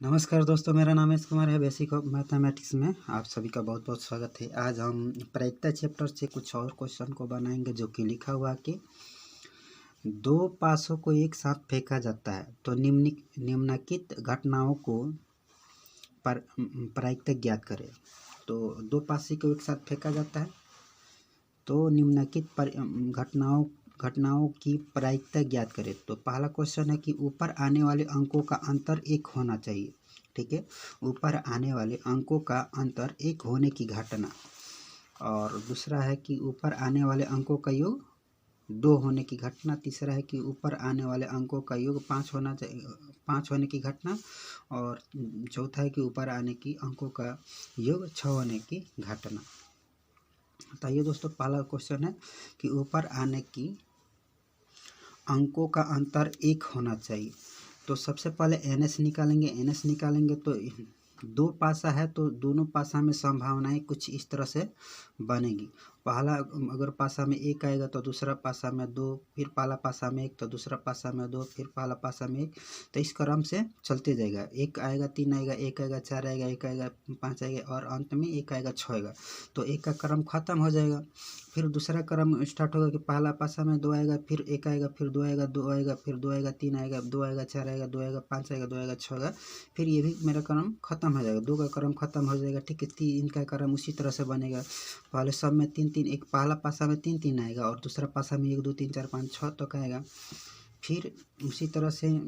नमस्कार दोस्तों, मेरा नाम एस कुमार है। बेसिक ऑफ मैथमेटिक्स में आप सभी का बहुत बहुत स्वागत है। आज हम प्रायिकता चैप्टर से कुछ और क्वेश्चन को बनाएंगे, जो कि लिखा हुआ कि दो पासों को एक साथ फेंका जाता है तो निम्नलिखित घटनाओं को प्रायिकता ज्ञात करें। तो दो पासे को एक साथ फेंका जाता है तो निम्नलिखित घटनाओं की प्रायिकता ज्ञात करें। तो पहला क्वेश्चन है कि ऊपर आने वाले अंकों का अंतर एक होना चाहिए। ठीक है, ऊपर आने वाले अंकों का अंतर एक होने की घटना। और दूसरा है कि ऊपर आने वाले अंकों का योग 2 होने की घटना। तीसरा है कि ऊपर आने वाले अंकों का योग 5 होना चाहिए, 5 होने की घटना। और चौथा है कि ऊपर आने की अंकों का योग 6 होने की घटना। बताइए दोस्तों, पहला क्वेश्चन है कि ऊपर आने की अंकों का अंतर एक होना चाहिए। तो सबसे पहले NS निकालेंगे। NS निकालेंगे तो दो पासा है तो दोनों पासा में संभावनाएं कुछ इस तरह से बनेगी। पहला अगर पासा में 1 आएगा तो दूसरा पासा में 2, फिर पहला पासा में 1 तो दूसरा पासा में 2, फिर पहला पासा में 1। तो इस क्रम से चलते जाएगा। 1 आएगा, 3 आएगा, 1 आएगा, 4 आएगा, 1 आएगा, 5 आएगा और अंत में 1 आएगा, 6 आएगा। तो 1 का क्रम खत्म हो जाएगा। फिर दूसरा क्रम स्टार्ट होगा कि पहला पासा में 2 आएगा, फिर 1 आएगा, फिर 2 आएगा, 2 आएगा, फिर 2 आएगा, 3 आएगा, 2 आएगा, 4 आएगा, 2 आएगा, 5 आएगा, 2 आएगा, 6 आएगा। फिर ये भी मेरा क्रम खत्म हो जाएगा। 2 का क्रम खत्म हो जाएगा। ठीक है, 3 का क्रम उसी तरह से बनेगा। पहले सब में 3 3, एक पहला पासा में 3 3 आएगा और दूसरा पासा में 1 2 3 4 5 6 तक आएगा। फिर उसी तरह से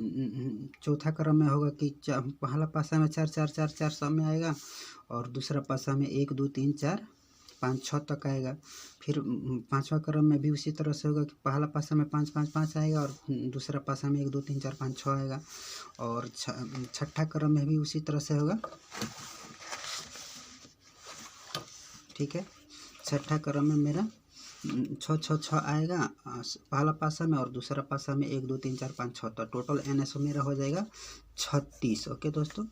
चौथा क्रम में होगा कि पहला पासा में 4 4 4 4 सब में आएगा और दूसरा पासा में 1 2 3 4 5 6 तक आएगा। फिर पांचवा क्रम में भी उसी तरह से होगा कि पहला पासा में 5 5 5 आएगा और दूसरा पासा में 1 2 3 4 5 6 आएगा। और छठा क्रम में भी उसी तरह से होगा। ठीक है, छठा क्रम में मेरा 6 6 6 आएगा पहला पासा में और दूसरा पासा में 1 2 3 4 5 6। तो टोटल NS मेरा हो जाएगा 36। ओके दोस्तों,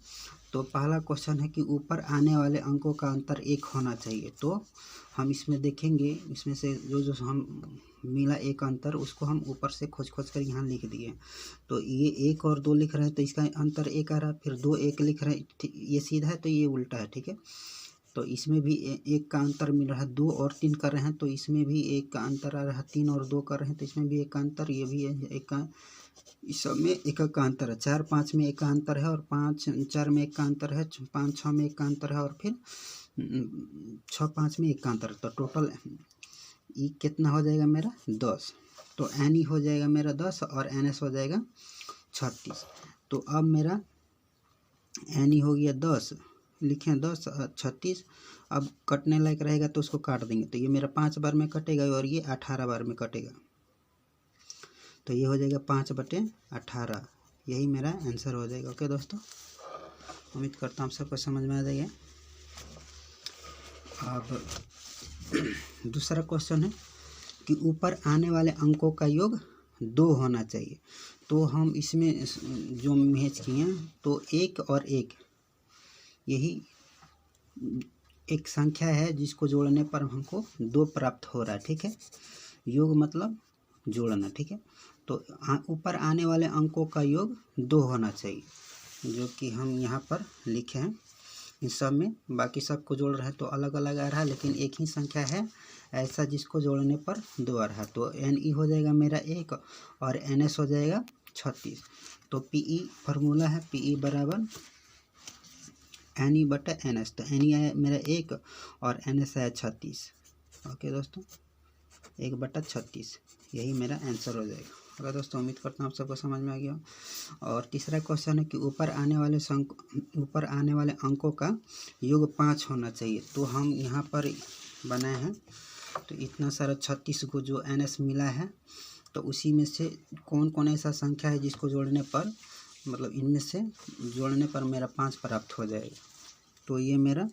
तो पहला क्वेश्चन है कि ऊपर आने वाले अंकों का अंतर एक होना चाहिए। तो हम इसमें देखेंगे, इसमें से जो हम मिला एक अंतर, उसको हम ऊपर से खोज कर यहाँ लिख दिए। तो ये 1 और 2 लिख रहे हैं तो इसका अंतर 1 आ रहा है। फिर 2 1 लिख रहे हैं, ये सीधा है तो ये उल्टा है। ठीक है, तो इसमें भी 1 का अंतर मिल रहा है। 2 और 3 कर रहे हैं तो इसमें भी 1 का अंतर आ रहा है। 3 और 2 कर रहे हैं तो इसमें भी 1 का अंतर, ये भी 1 का, इस सब में 1 का अंतर है। 4 5 में 1 का अंतर है और 5 4 में 1 का अंतर है, 5 6 में 1 का अंतर है और फिर 6 5 में 1 का अंतर है। तो टोटल ई कितना हो जाएगा मेरा 10। तो NE हो जाएगा मेरा 10 और NS हो जाएगा 36। तो अब मेरा NE हो गया 10, लिखें 10 36। अब कटने लायक रहेगा तो उसको काट देंगे। तो ये मेरा 5 बार में कटेगा और ये 18 बार में कटेगा। तो ये हो जाएगा 5/18। यही मेरा आंसर हो जाएगा। ओके दोस्तों, उम्मीद करता हूँ आप सबको समझ में आ जाएगा। अब दूसरा क्वेश्चन है कि ऊपर आने वाले अंकों का योग 2 होना चाहिए। तो हम इसमें जो मैच किए तो 1 और 1, यही एक संख्या है जिसको जोड़ने पर हमको 2 प्राप्त हो रहा है। ठीक है, योग मतलब जोड़ना। ठीक है, तो ऊपर आने वाले अंकों का योग 2 होना चाहिए, जो कि हम यहाँ पर लिखे हैं। इन सब में बाकी सब को जोड़ रहा है तो अलग अलग आ रहा है, लेकिन एक ही संख्या है ऐसा जिसको जोड़ने पर 2 आ रहा है। तो NE हो जाएगा मेरा 1 और NS हो जाएगा 36। तो PE फार्मूला है, PE बराबर NE/NS। तो NE आया मेरा 1 और NS आया 36। ओके दोस्तों, 1/36 यही मेरा आंसर हो जाएगा। अगर दोस्तों, उम्मीद करता हूँ आप सबको समझ में आ गया। और तीसरा क्वेश्चन है कि ऊपर आने वाले अंकों का योग 5 होना चाहिए। तो हम यहाँ पर बनाए हैं, तो इतना सारा 36 को जो NS मिला है, तो उसी में से कौन कौन ऐसा संख्या है जिसको जोड़ने पर, मतलब इनमें से जोड़ने पर मेरा 5 प्राप्त हो जाएगा। तो ये मेरा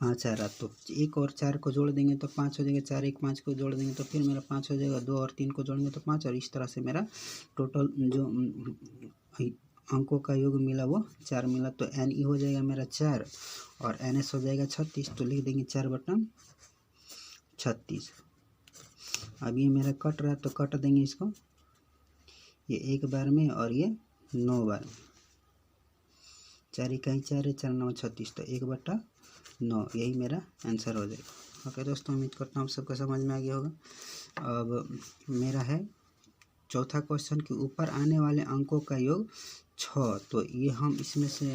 5 आ रहा। तो 1 और 4 को जोड़ देंगे तो 5 हो जाएगा। 4 1 5 को जोड़ देंगे तो फिर मेरा 5 हो जाएगा। 2 और 3 को जोड़ेंगे तो 5, और इस तरह से मेरा टोटल जो अंकों का योग मिला वो 4 मिला। तो NE हो जाएगा मेरा 4 और NS हो जाएगा 36। तो लिख देंगे 4/36। अब ये मेरा कट रहा है तो कट देंगे इसको, ये 1 बार में और ये 9 बार में। 4 इकाई 4 है, 4 9 36, तो 1/9, यही मेरा आंसर हो जाएगा। ओके दोस्तों, उम्मीद करता हूँ आप सबको समझ में आ गया होगा। अब मेरा है चौथा क्वेश्चन कि ऊपर आने वाले अंकों का योग 6। तो ये हम इसमें से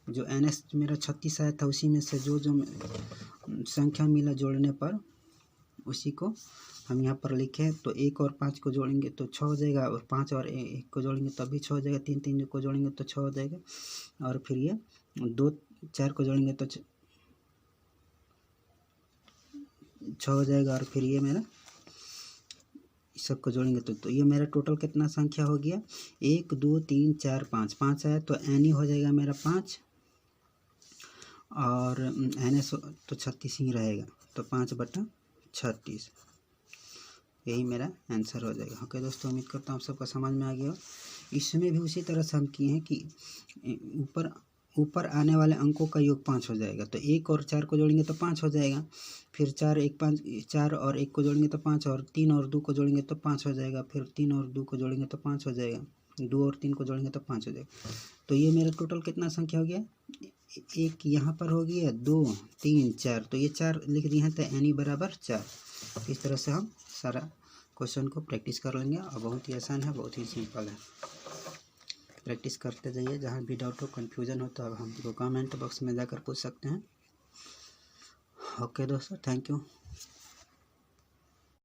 जो NS मेरा 36 आया था उसी में से जो संख्या मिला जोड़ने पर उसी को हम यहाँ पर लिखे। तो 1 और 5 को जोड़ेंगे तो 6 हो जाएगा, और 5 और 1 को जोड़ेंगे तभी 6 हो जाएगा, 3 3 को जोड़ेंगे तो 6 हो जाएगा, और फिर ये 2 4 को जोड़ेंगे तो 6 हो जाएगा, और फिर ये मेरा सबको जोड़ेंगे तो ये मेरा टोटल कितना संख्या हो गया, 1 2 3 4 5, 5 आया तो एनी हो जाएगा मेरा 5, और NS तो 36 ही रहेगा, तो 5/36, यही मेरा आंसर हो जाएगा। ओके दोस्तों, उम्मीद करता हूँ आप सबको समझ में आ गया। इसमें भी उसी तरह से हम किए हैं कि ऊपर आने वाले अंकों का योग 5 हो जाएगा, तो 1 और 4 को जोड़ेंगे तो 5 हो जाएगा, फिर 4 1 5 4 और 1 को जोड़ेंगे तो 5, और 3 और 2 को जोड़ेंगे तो 5 हो जाएगा, फिर 3 और 2 को जोड़ेंगे तो 5 हो जाएगा, 2 और 3 को जोड़ेंगे तो 5 हो जाएगा। तो ये मेरा टोटल कितना संख्या हो गया, एक यहाँ पर हो गया, 2 3 4, तो ये 4 लिख दिए हैं, तो एनी बराबर 4। इस तरह से हम सारा क्वेश्चन को प्रैक्टिस कर लेंगे, और बहुत ही आसान है, बहुत ही सिंपल है। प्रैक्टिस करते जाइए, जहाँ भी डाउट हो, कन्फ्यूजन हो तो अब हमको कमेंट बॉक्स में जाकर पूछ सकते हैं। ओके दोस्तों, थैंक यू।